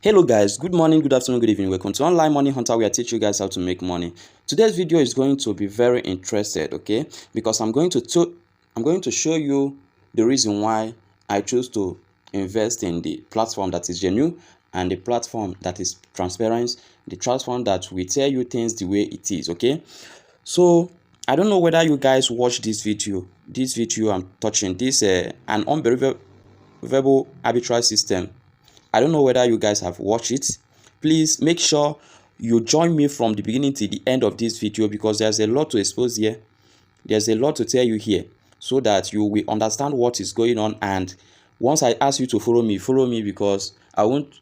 Hello guys, good morning, good afternoon, good evening. Welcome to Online Money Hunter, where I teach you guys how to make money. Today's video is going to be very interesting, okay? Because I'm going to show you the reason why I chose to invest in the platform that is genuine and the platform that is transparent, the platform that will tell you things the way it is, okay? So I don't know whether you guys watch this video. This video I'm touching this an unbelievable arbitrage system. I don't know whether you guys have watched it. Please make sure you join me from the beginning to the end of this video, because there's a lot to expose here. There's a lot to tell you here, so that you will understand what is going on. And once I ask you to follow me, because I won't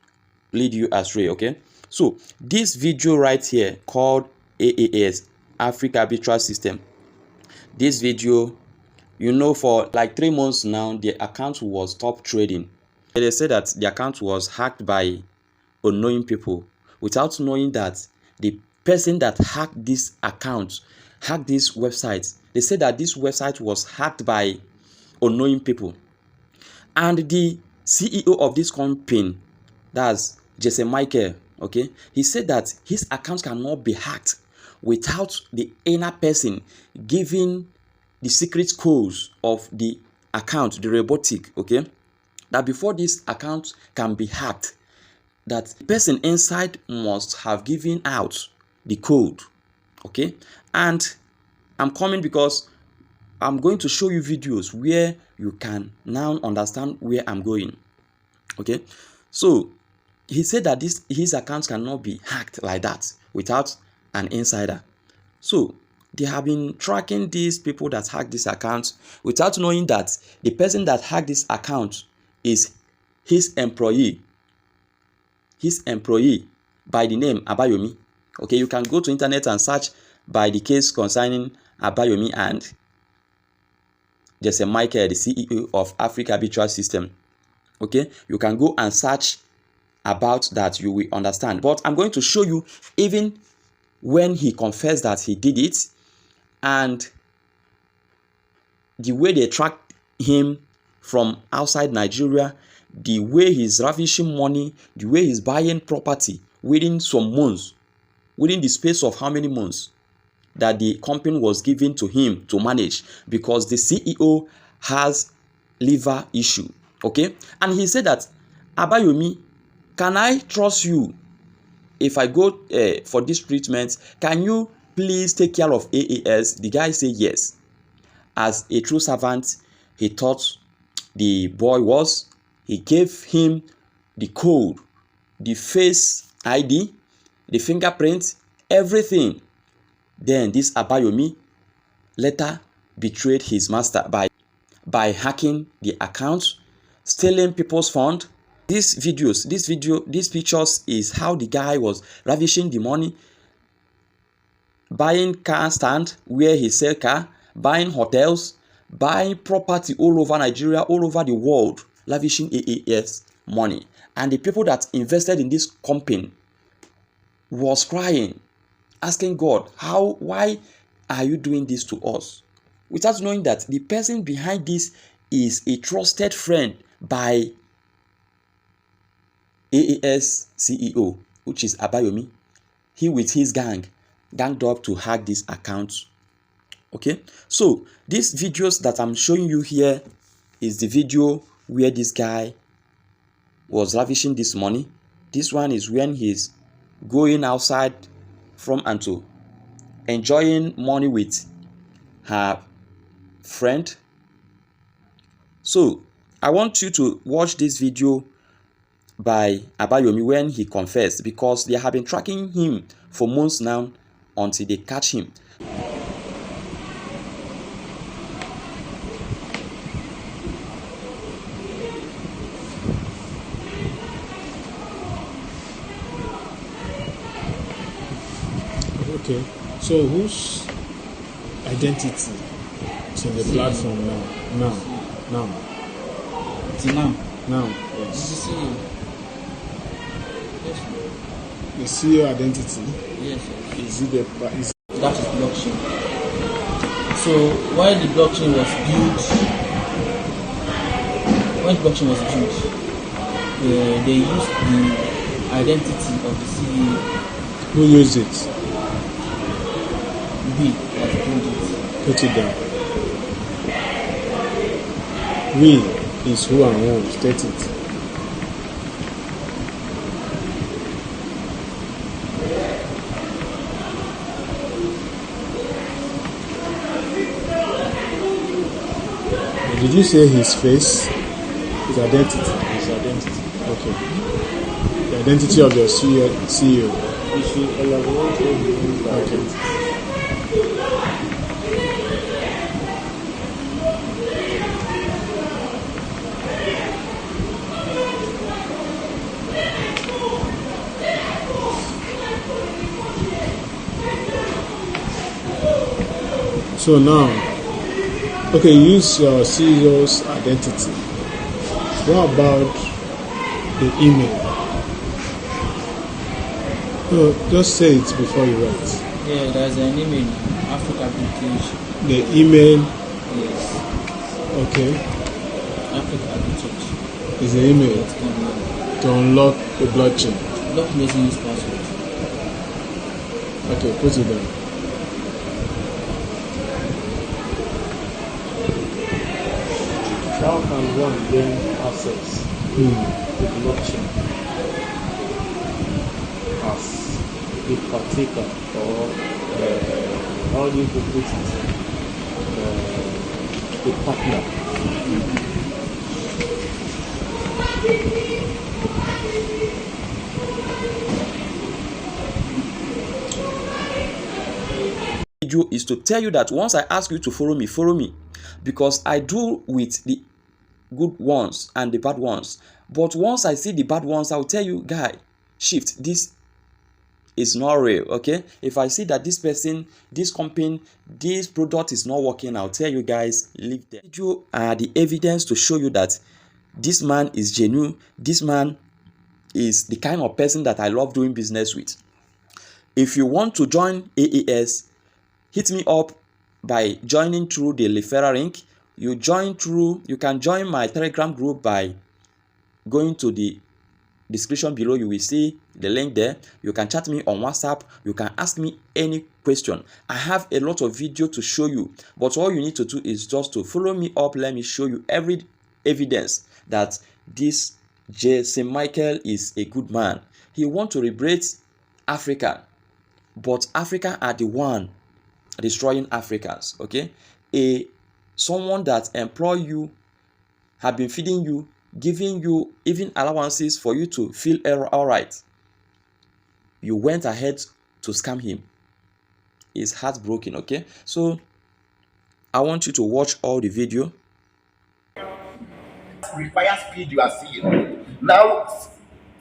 lead you astray, okay? So this video right here called AAS, Afriq Arbitrage System. This video, you know, for like 3 months now, the account was stopped trading. They said that the account was hacked by unknown people, without knowing that the person that hacked this account, hacked this website. They said that this website was hacked by unknown people. And the CEO of this company, that's Jesse Michael, okay, he said that his account cannot be hacked without the inner person giving the secret codes of the account, the robotic, okay? That before this account can be hacked, that the person inside must have given out the code, okay? And I'm coming because I'm going to show you videos where you can now understand where I'm going, okay? So he said that his account cannot be hacked like that without an insider. So they have been tracking these people that hacked this account without knowing that the person that hacked this account is his employee by the name Abayomi. Okay, you can go to internet and search by the case concerning Abayomi and Jesse Michael, the CEO of Afriq Arbitrage System. Okay, you can go and search about that, you will understand. But I'm going to show you even when he confessed that he did it, and the way they tracked him from outside Nigeria, the way he's ravishing money, the way he's buying property within some months, within the space of how many months that the company was given to him to manage, because the CEO has liver issue, okay? And he said that, Abayomi, can I trust you if I go for this treatment? Can you please take care of AAS? The guy said yes. As a true servant, he thought the boy was. He gave him the code, the face ID, the fingerprint, everything. Then this Abayomi later betrayed his master by hacking the account, stealing people's funds. These pictures is how the guy was ravishing the money, buying car stand where he sell car, buying hotels, buying property all over Nigeria, all over the world, lavishing AAS money. And the people that invested in this company was crying, asking God, why are you doing this to us? Without knowing that the person behind this is a trusted friend by AAS CEO, which is Abayomi. He with his ganged up to hack this account. Okay, so these videos that I'm showing you here is the video where this guy was lavishing this money. This one is when he's going outside from and to enjoying money with her friend. So I want you to watch this video by Abayomi when he confessed, because they have been tracking him for months now until they catch him. Okay, so whose identity is in the platform now? Now. Yes. The CEO identity. Yes. Is it that is blockchain. So while the blockchain was built, they used the identity of the CEO. Who used it? We that told it. Put it down. We is who and who. State it. Did you say his face? His identity? His identity. Okay. The identity of your CEO. We should elaborate what we mean by Okay. identity. So now, okay, use your CEO's identity. What about the email? No, just say it before you write. Yeah, there's an email, Afriq Arbitrage. The email, Yes, okay, Afriq Arbitrage. is the email It's called to unlock the blockchain. block using this password. Okay, put it down. How can one gain access to the blockchain as a partaker or how do you put it, a partner? Video is to tell you that once I ask you to follow me, because I do with the good ones and the bad ones. But once I see the bad ones, I'll tell you, guy, shift. This is not real. Okay, if I see that this person, this company, this product is not working, I'll tell you guys, leave the video are the evidence to show you that this man is genuine. This man is the kind of person that I love doing business with. If you want to join AAS, hit me up by joining through the referral link. You can join my Telegram group by going to the description below. You will see the link there. You can chat me on WhatsApp. You can ask me any question. I have a lot of video to show you, but all you need to do is just to follow me up. Let me show you every evidence that this St. Michael is a good man. He wants to liberate Africa, but Africa are the one destroying Africans. Okay, someone that employ you, have been feeding you, giving you even allowances for you to feel all right. You went ahead to scam him. He's heartbroken. Okay, so I want you to watch all the video. Requires speed, you are seeing. Now,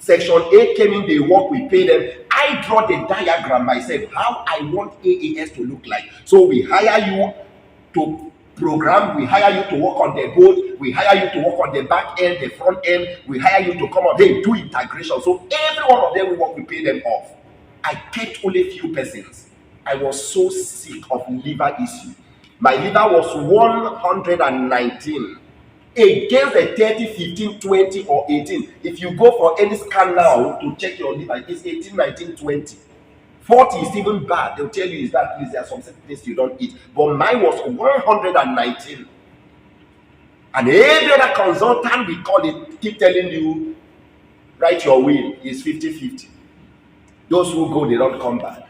Section 8 came in, they work, we pay them. I draw the diagram myself, how I want AAS to look like. So we hire you to program, we hire you to work on the board, we hire you to work on the back end, the front end, we hire you to come up, hey, do integration. So every one of them we work, we pay them off. I kept only few persons. I was so sick of liver issue. My liver was 119. Against the 30, 15, 20, or 18. If you go for any scan now to check your liver, it's 18, 19, 20. 40 is even bad. They'll tell you is that please, there are some certain things you don't eat. But mine was 119. And every other consultant, we call it, keep telling you, write your will, is 50-50. Those who go, they don't come back.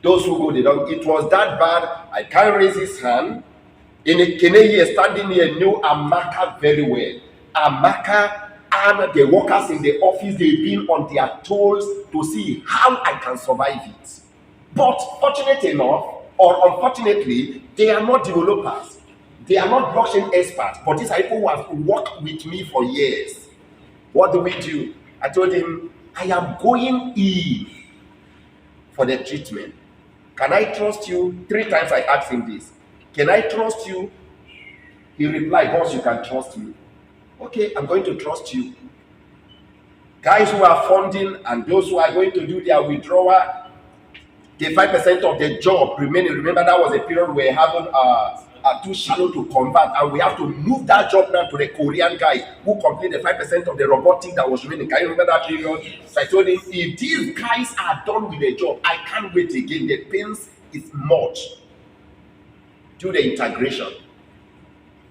Those who go, they don't. It was that bad. I can't raise his hand. In a Kene here, standing here, knew Amaka very well. Amaka and the workers in the office, they've been on their toes to see how I can survive it. But fortunately enough, or unfortunately, they are not developers. They are not blockchain experts. But these are people who have worked with me for years. What do we do? I told him, I am going in for the treatment. Can I trust you? 3 times I asked him this. Can I trust you? He replied, boss, you can trust me. Okay, I'm going to trust you. Guys who are funding and those who are going to do their withdrawal, the 5% of the job remaining. Remember, that was a period where having are too shallow to convert, and we have to move that job now to the Korean guys who complete the 5% of the robotic that was remaining. Can you remember that period? So I told him, if these guys are done with the job, I can't wait again. The pains is much. Do the integration.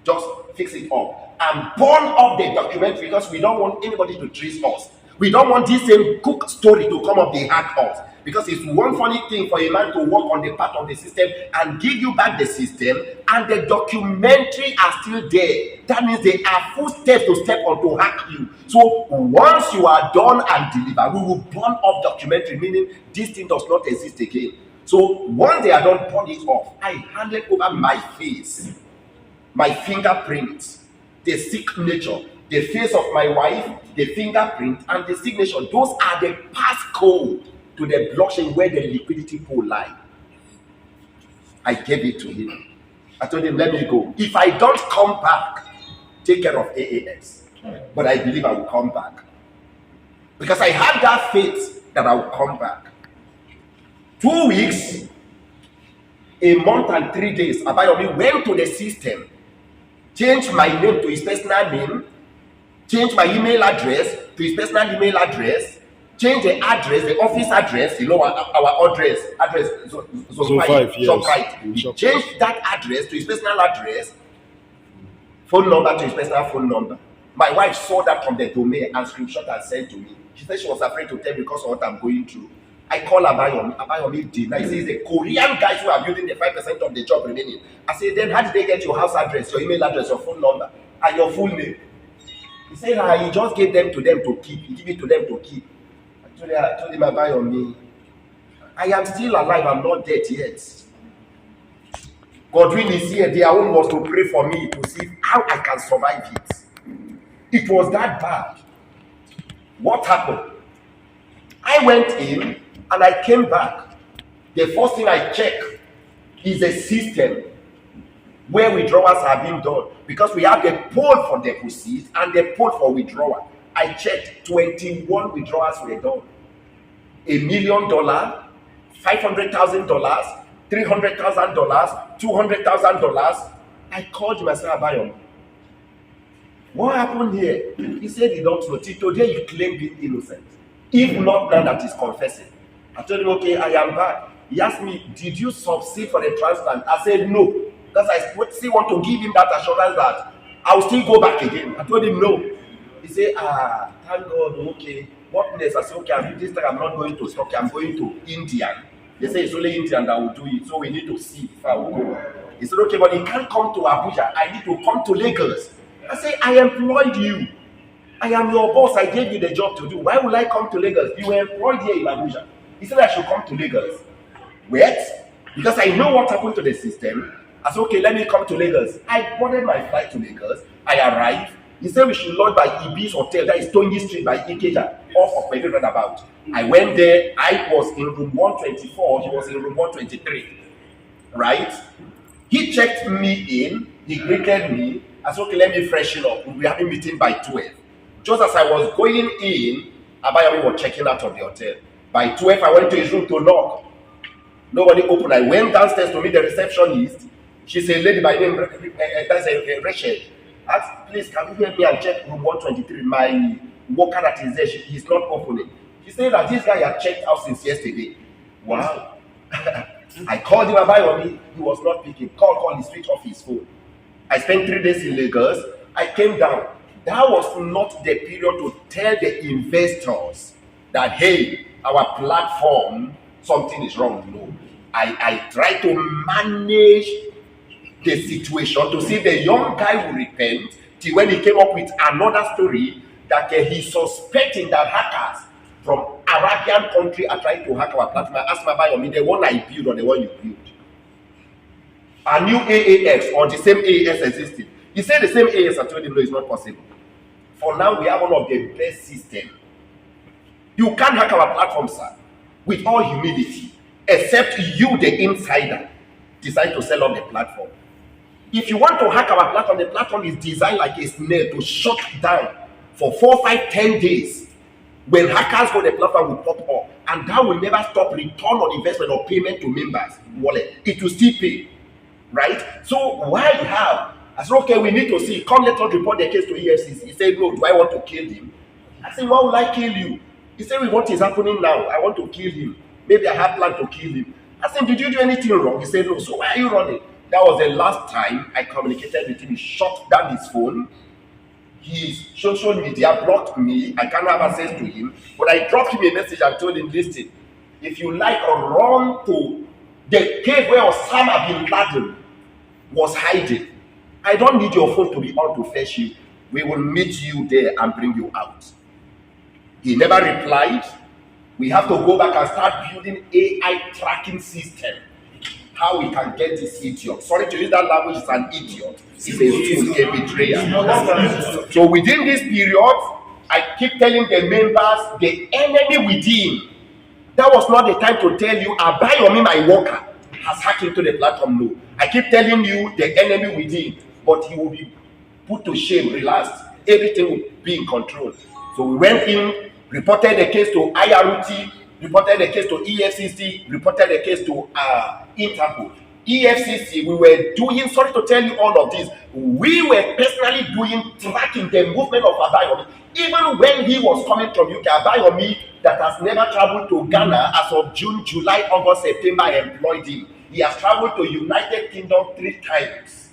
Just fix it up and burn up the document, because we don't want anybody to trace us. We don't want this same cook story to come up, they hack us. Because it's one funny thing for a man to work on the part of the system and give you back the system, and the documentary are still there. That means they are footsteps to step on to hack you. So once you are done and delivered, we will burn off documentary, meaning this thing does not exist again. So once they are done, burn it off. I handed over my face, my fingerprint, the signature, the face of my wife, the fingerprint, and the signature. Those are the passcode to the blockchain where the liquidity pool lie. I gave it to him. I told him, let me go. If I don't come back, take care of AAS. But I believe I will come back. Because I had that faith that I will come back. 2 weeks, a month and 3 days, Abayomi went to the system, changed my name to his personal name, changed my email address to his personal email address, change the address, the office address, you know, our address, Zone 5, yes. ShopRite. He changed that address to his personal address, phone number to his personal phone number. My wife saw that from the domain and screenshot and sent to me. She said she was afraid to tell me because of what I'm going through. I call Abayomi. Abayomi denied. He says the Korean guys who are building the 5% of the job remaining. I said, then how did they get your house address, your email address, your phone number, and your full name? He said, he just gave them to keep. He gave it to them to keep. I told him, Abayomi, I am still alive. I'm not dead yet. Godwin is here. Their own was to pray for me to see how I can survive it. It was that bad. What happened? I went in and I came back. The first thing I check is a system where withdrawals are being done, because we have the pool for deposit and the pool for withdrawal. I checked 21 withdrawals were done. $1 million, $500,000, $300,000, $200,000. I called him and said, Abayomi, what happened here? He said he don't know. Today he claimed being innocent. If not now that he's confessing. I told him, okay, I am back. He asked me, did you succeed for the transplant? I said no, because I still want to give him that assurance that I will still go back again. I told him no. He said, thank God, okay. What next? I said, okay, this time I'm not going to Turkey, I'm going to India. They say it's only Indian that will do it, so we need to see if I will go. He said, okay, but he can't come to Abuja. I need to come to Lagos. I said, I employed you. I am your boss. I gave you the job to do. Why would I come to Lagos? You were employed here in Abuja. He said I should come to Lagos. Wait, because I know what happened to the system. I said, okay, let me come to Lagos. I boarded my flight to Lagos. I arrived. He said we should lodge by Ibis Hotel, that is Tony Street by Ikeja, off of Pedro Roundabout. I went there. I was in room 124. He was in room 123. Right? He checked me in. He greeted me. I said, okay, let me freshen up. We'll be having a meeting by 12. Just as I was going in, Abayomi was checking out of the hotel. By 12, I went to his room to knock. Nobody opened. I went downstairs to meet the receptionist. She's a lady by name, that's a Rachel. Asked, please, can you help me and check room 123? My worker that is there, he's not opening. She said that this guy had checked out since yesterday. Wow. I called him, Abayomi. He was not picking. Call, he switched off his phone. I spent 3 days in Lagos. I came down. That was not the period to tell the investors that, hey, our platform, something is wrong. No. I tried to manage the situation to see the young guy will repent, till when he came up with another story that he's suspecting that hackers from Arabian country are trying to hack our platform. I asked Abayomi, the one I built or the one you built? A new AAX or the same AAS existing? He said the same AAS. I told him no, it's not possible. For now, we have one of the best systems. You can't hack our platform, sir, with all humility, except you, the insider, decide to sell off the platform. If you want to hack our platform, the platform is designed like a snail to shut down for 4, 5, 10 days. When hackers go, the platform will pop up, and that will never stop return on investment or payment to members' wallet. It will still pay. right? So why how? I said, okay, we need to see. Come, let us report the case to EFCC. He said, no, do I want to kill him? I said, why would I kill you? He said, well, what is happening now? I want to kill him. Maybe I have planned to kill him. I said, did you do anything wrong? He said, no. So why are you running? That was the last time I communicated with him. He shut down his phone. His social media blocked me. I can't have access to him. But I dropped him a message and told him, listen, if you like, run to the cave where Osama bin Laden was hiding. I don't need your phone to be on to fetch you. We will meet you there and bring you out. He never replied. We have to go back and start building AI tracking system. How we can get this idiot. Sorry to use that language, it's an idiot. It's a betrayer. So within this period, I keep telling the members, the enemy within. That was not the time to tell you, Abayomi, my worker, has hacked into the platform. No. I keep telling you, the enemy within. But he will be put to shame, relaxed. Everything will be in control. So we went in, reported the case to IRT, reported the case to EFCC, reported the case to Interpol. EFCC, we were doing, sorry to tell you all of this, we were personally doing, tracking the movement of Abayomi. Even when he was coming from UK, Abayomi, that has never traveled to Ghana as of June, July, August, September, I employed him. He has traveled to United Kingdom 3 times.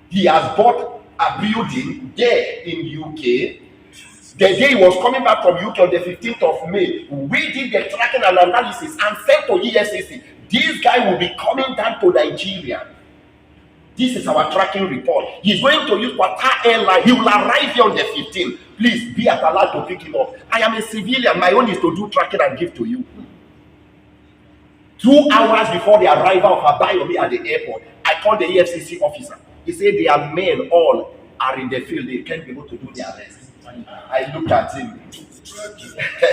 He has bought a building there in UK. The day he was coming back from UK on the 15th of May, we did the tracking and analysis and sent to EFCC. This guy will be coming down to Nigeria. This is our tracking report. He's going to use Qatar Airline. He will arrive here on the 15th. Please be at alert to pick him up. I am a civilian. My own is to do tracking and give to you. 2 hours before the arrival of Abayomi at the airport, I called the EFCC officer. He said their men all are in the field. They can't be able to do their arrest. I looked at him.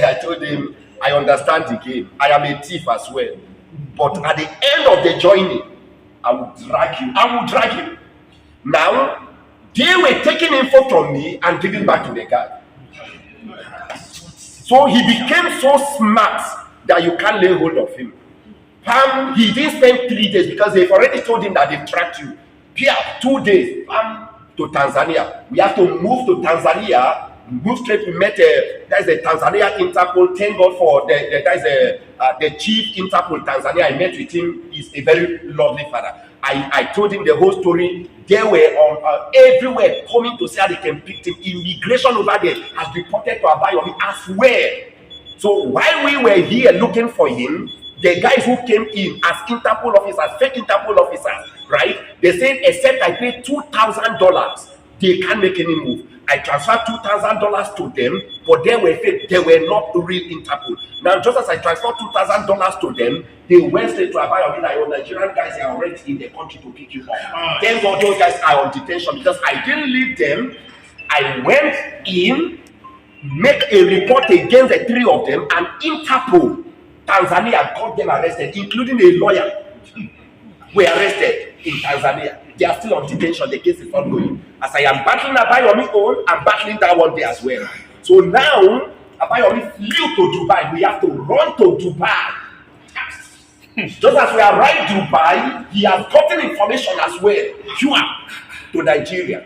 I told him, I understand the game. I am a thief as well. But at the end of the journey, I will drag you. I will drag you. Now, they were taking info from me and giving back to the guy. So he became so smart that you can't lay hold of him. He didn't spend 3 days because they've already told him that they've tracked you. Pierre, 2 days, to Tanzania. We have to move to Tanzania, move straight. We met, there's a Tanzania Interpol. Thank God for the chief Interpol Tanzania. I met with him. He's a very lovely father. I told him the whole story. They were everywhere coming to say how they can pick him. Immigration over there has reported to Abayomi as well. So while we were here looking for him, the guys who came in as Interpol officers, fake Interpol officers, right? They said, except I pay $2,000, they can't make any move. I transferred $2,000 to them, but they were fake. They were not real Interpol. Now, just as I transferred $2,000 to them, they went straight to Abayomi. Like, Nigerian guys are already in the country to pick you up. Thank God those guys are on detention because I didn't leave them. I went in, make a report against the 3 of them, and Interpol Tanzania got them arrested, including a lawyer. Were arrested in Tanzania. They are still on detention. The case is ongoing. As I am battling Abayomi own, I'm battling that one day as well. So now, Abayomi flew to Dubai. We have to run to Dubai. Just as we arrived Dubai, he has gotten information as well, to Nigeria.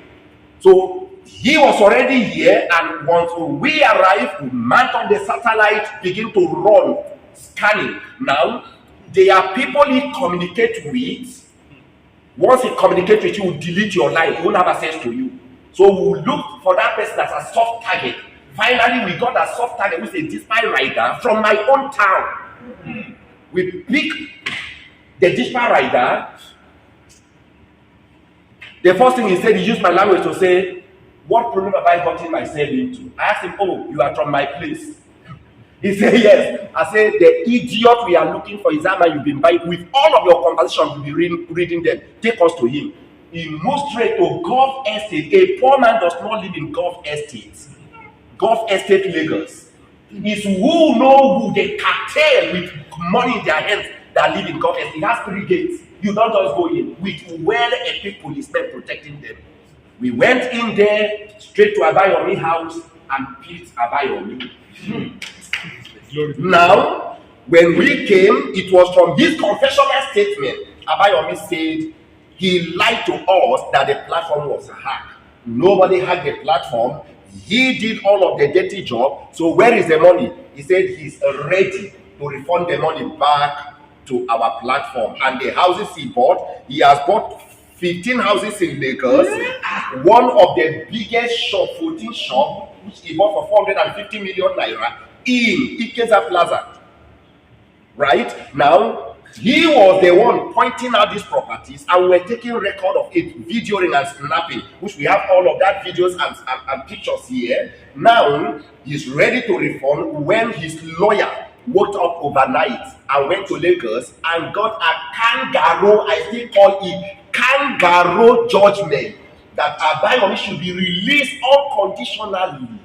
So he was already here, and once we arrived, we mount on the satellite, begin to run, scanning. Now, there are people he communicates with. Once he communicates with you, he will delete your line. He won't have access to you. So we will look for that person as a soft target. Finally, we got a soft target with a dispatch rider from my own town. We pick the dispatch rider. The first thing he said, he used my language to say, what problem have I gotten myself into? I asked him, oh, you are from my place. He said, yes. I said, the idiot we are looking for is that man you've been buying. With all of your conversations, we'll be reading them. Take us to him. He moved straight to Gulf Estate. A poor man does not live in Gulf Estate. Gulf Estate, Lagos. It's who know who, the cartel with money in their hands that live in Gulf Estate. It has 3 gates. You don't just go in with well-equipped policemen protecting them. We went in there, straight to Abayomi house, and picked Abayomi. Now, when we came, it was from his confessional statement Abayomi said he lied to us that the platform was hacked. Nobody hacked the platform. He did all of the dirty job. So where is the money? He said he's ready to refund the money back to our platform. And the houses he has bought 15 houses in Lagos, one of the biggest shop, 14 shop, which he bought for 450 million naira in Ikeza Plaza. Right now, he was the one pointing out these properties, and we're taking record of it, videoing and snapping, which we have all of that videos and pictures here. Now he's ready to refund when his lawyer woke up overnight and went to Lagos and got a kangaroo, I still call it kangaroo judgment, that Abayomi should be released unconditionally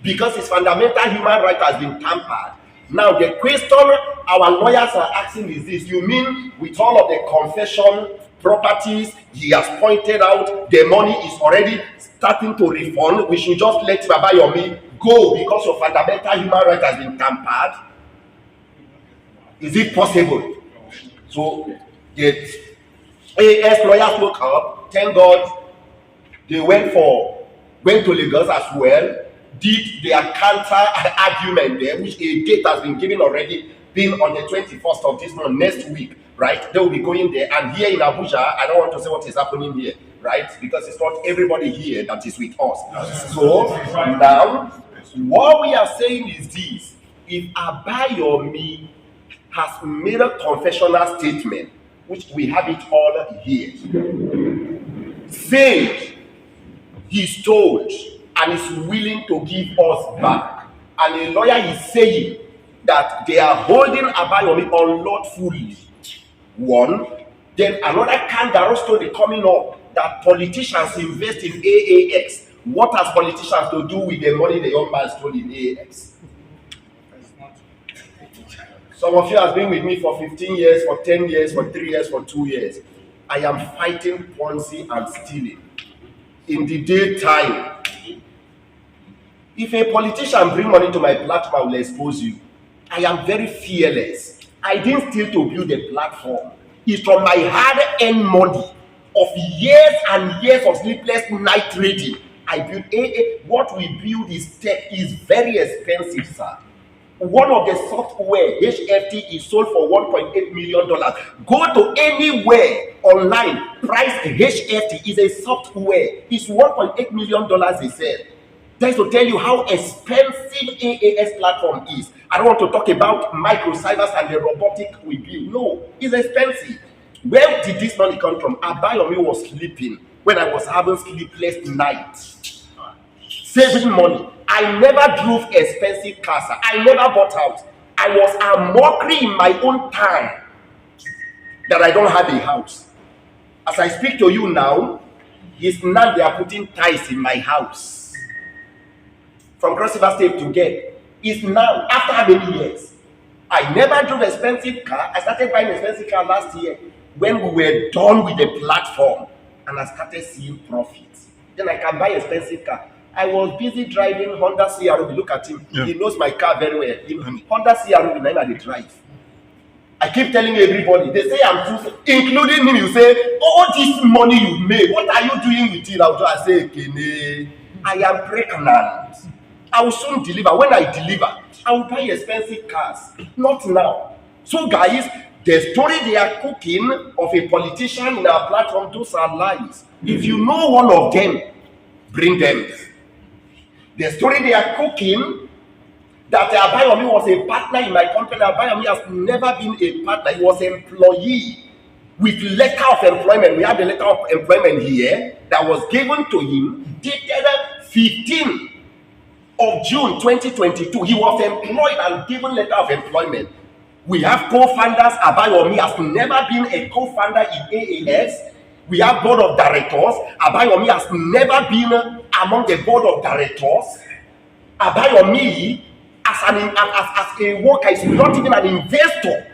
because his fundamental human right has been tampered. Now the question our lawyers are asking is this: you mean with all of the confession properties he has pointed out, the money is already starting to refund, we should just let Abayomi go because your fundamental human right has been tampered? Is it possible? So the AS lawyers woke up, thank God they went to Lagos as well, did their counter argument there, which a date has been given already, being on the 21st of this month, next week, right? They will be going there. And here in Abuja, I don't want to say what is happening here, right? Because it's not everybody here that is with us. So now, what we are saying is this: if Abayomi has made a confessional statement, which we have it all here, said he's told and is willing to give us back, and a lawyer is saying that they are holding Abayomi unlawfully. One, then another kangaroo story coming up that politicians invest in AAX. What has politicians to do with the money the young man stole in AAX? Some of you have been with me for 15 years, for 10 years, for 3 years, for 2 years. I am fighting Ponzi and stealing. In the daytime, if a politician bring money to my platform, I will expose you. I am very fearless. I didn't steal to build a platform. It's from my hard-earned money of years and years of sleepless night trading. I built what we build is tech, is very expensive, sir. One of the software, HFT, is sold for $1.8 million. Go to anywhere online, price HFT is a software. It's $1.8 million, they said. That's to tell you how expensive AAS platform is. I don't want to talk about microservices and the robotic we build. No, it's expensive. Where did this money come from? Abayomi was sleeping when I was having sleepless nights, saving money. I never drove expensive cars. I never bought house. I was a mockery in my own time that I don't have a house. As I speak to you now, it's now they are putting ties in my house. From Cross River State to get. It's now, after how many years? I never drove expensive car. I started buying expensive car last year when we were done with the platform and I started seeing profits. Then I can buy expensive car. I was busy driving Honda CRV. Look at him. Yeah. He knows my car very well. Honda CRV, I dey drive. I keep telling everybody, they say I'm too, including him, you say, all this money you made, what are you doing with it? I say, Kene, I am pregnant. I will soon deliver. When I deliver, I will buy expensive cars. Not now. So guys, the story they are cooking of a politician in our platform, those are lies. If you know one of them, bring them. The story they are cooking that Abayomi was a partner in my company. Abayomi has never been a partner. He was an employee with letter of employment. We have the letter of employment here that was given to him dated 15th of June 2022. He was employed and given letter of employment. We have co-founders. Abayomi has never been a co-founder in AAS. We have board of directors. Abayomi has never been among the board of directors. Abayomi, as a worker, is not even an investor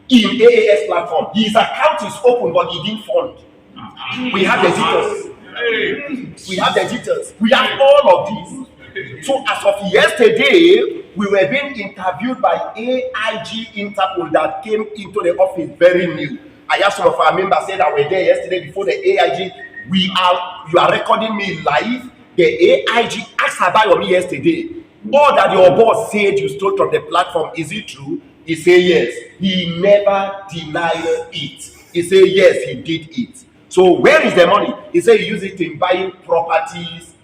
in AAS platform. His account is open, but he didn't fund. We have the details. We have the details. We have all of these. So as of yesterday, we were being interviewed by AIG Interpol that came into the office very new. I have some of our members say that were there yesterday before the AIG. You are recording me live. The AIG asked Abayomi yesterday, all that your boss said you stole from the platform, is it true? He said yes. He never denied it. He said yes, he did it. So where is the money? He said he used it in buying properties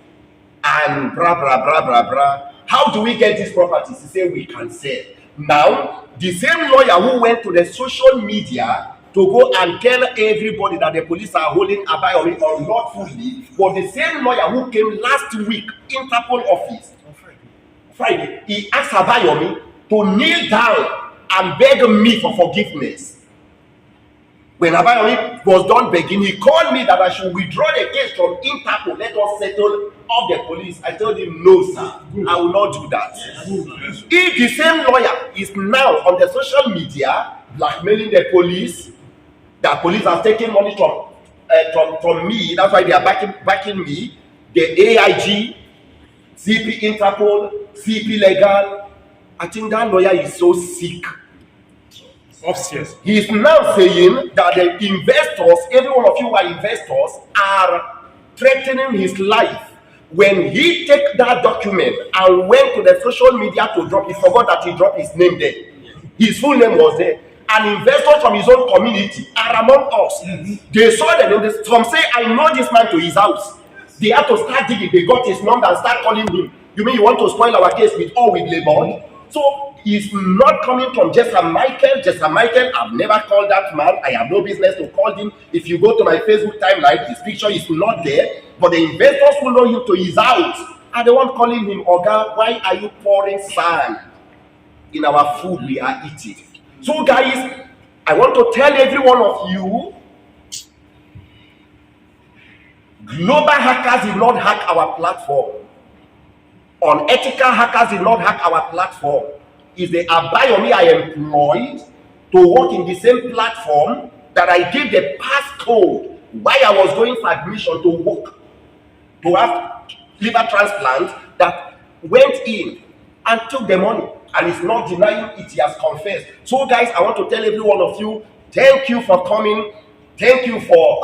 and blah, blah, blah, blah, blah. How do we get these properties? He said we can sell. Now, the same lawyer who went to the social media to go and tell everybody that the police are holding Abayomi unlawfully was the same lawyer who came last week, Interpol office, Friday. He asked Abayomi to kneel down and beg me for forgiveness. When Abayomi was done begging, he called me that I should withdraw the case from Interpol. Let us settle off the police. I told him, no, sir, I will not do that. If the same lawyer is now on the social media blackmailing the police, the police are taking money from me, that's why they are backing me, the AIG, CP Interpol, CP Legal, I think that lawyer is so sick. Upstairs. He is now saying that the investors, every one of you who are investors, are threatening his life. When he took that document and went to the social media to drop, he forgot that he dropped his name there. His full name was there. And investors from his own community are among us. They saw them. Some say, I know this man to his house. They had to start digging. They got his number and start calling him. You mean you want to spoil our case with labor? So he's not coming from Jessa Michael. Jessa Michael, I've never called that man. I have no business to call him. If you go to my Facebook timeline, his picture is not there. But the investors who know him to his house are the one calling him, Oga, why are you pouring sand in our food we are eating? So guys, I want to tell every one of you, global hackers did not hack our platform. Unethical hackers did not hack our platform. It's the Abayomi I employed to work in the same platform that I gave the passcode while I was going for admission to work, to have liver transplant, that went in and took the money and is not denying it. He has confessed. So guys, I want to tell every one of you, thank you for coming. Thank you for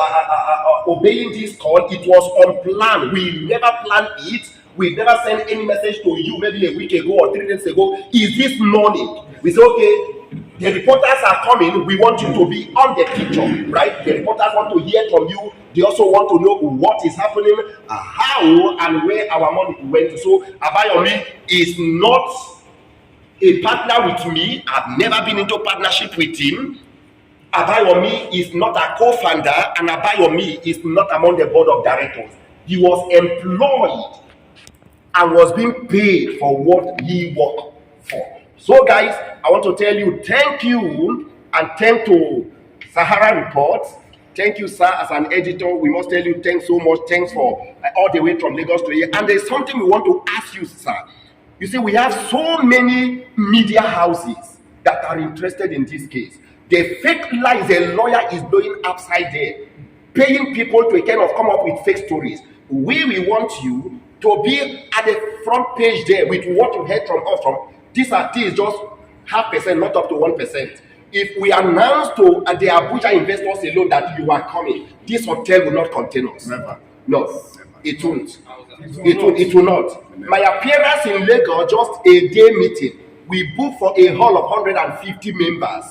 obeying this call. It was unplanned. We never planned it. We never sent any message to you maybe a week ago or 3 days ago. Is this morning? We say, okay, the reporters are coming. We want you to be on the picture, right? The reporters want to hear from you. They also want to know what is happening, how and where our money went to. So Abayomi is not a partner with me. I've never been into partnership with him. Abayomi is not a co-founder, and Abayomi is not among the board of directors. He was employed and was being paid for what he worked for. So guys, I want to tell you thank you, and thank to Sahara Report. Thank you, sir, as an editor. We must tell you thanks so much. Thanks for all the way from Lagos to here. And there's something we want to ask you, sir. You see, we have so many media houses that are interested in this case. The fake lies a lawyer is doing upside there, paying people to kind of come up with fake stories. We want you to be at the front page there with what you heard from us. This is just 0.5%, not up to 1%. If we announce to the Abuja investors alone that you are coming, this hotel will not contain us. Never. No, never. It won't. It will not. My appearance in Lagos, just a day meeting, we booked for a hall of 150 members.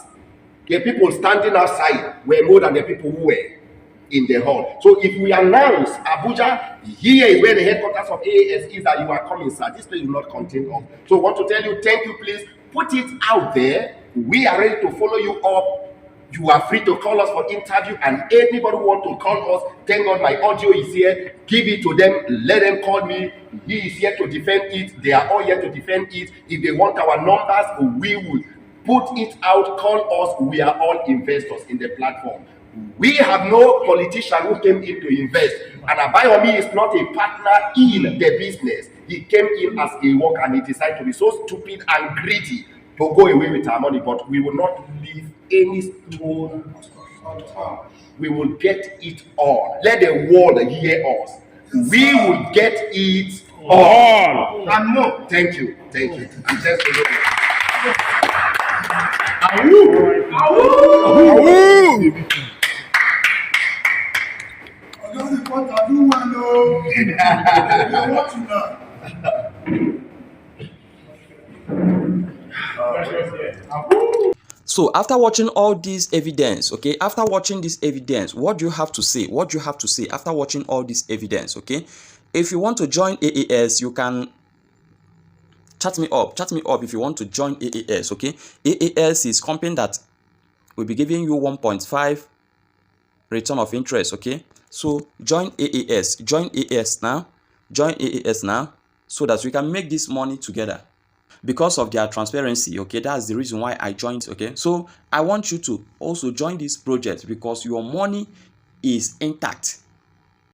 The people standing outside were more than the people who were in the hall. So if we announce Abuja, here is where the headquarters of AAS is, that you are coming, sir, this place will not contain us. So I want to tell you, thank you, please put it out there. We are ready to follow you up. You are free to call us for interview, and anybody who want to call us, thank God my audio is here. Give it to them, let them call me. He is here to defend it. They are all here to defend it. If they want our numbers, we will put it out. Call us. We are all investors in the platform. We have no politician who came in to invest, and Abayomi is not a partner in the business. He came in as a worker, and he decided to be so stupid and greedy to go away with our money. But we will not leave any stone unturned. We will get it all. Let the world hear us. We will get it all. And more. Thank you. Thank you. And thanks for you. Awoo! Awoo! Awoo! I want to know. So after watching all this evidence, okay, after watching this evidence, what do you have to say? What do you have to say after watching all this evidence? Okay, if you want to join AAS, you can chat me up if you want to join AAS. Okay, AAS is company that will be giving you 1.5 return of interest. Okay, so join AAS now, so that we can make this money together. Because of their transparency, okay, that's the reason why I joined. Okay, so I want you to also join this project because your money is intact.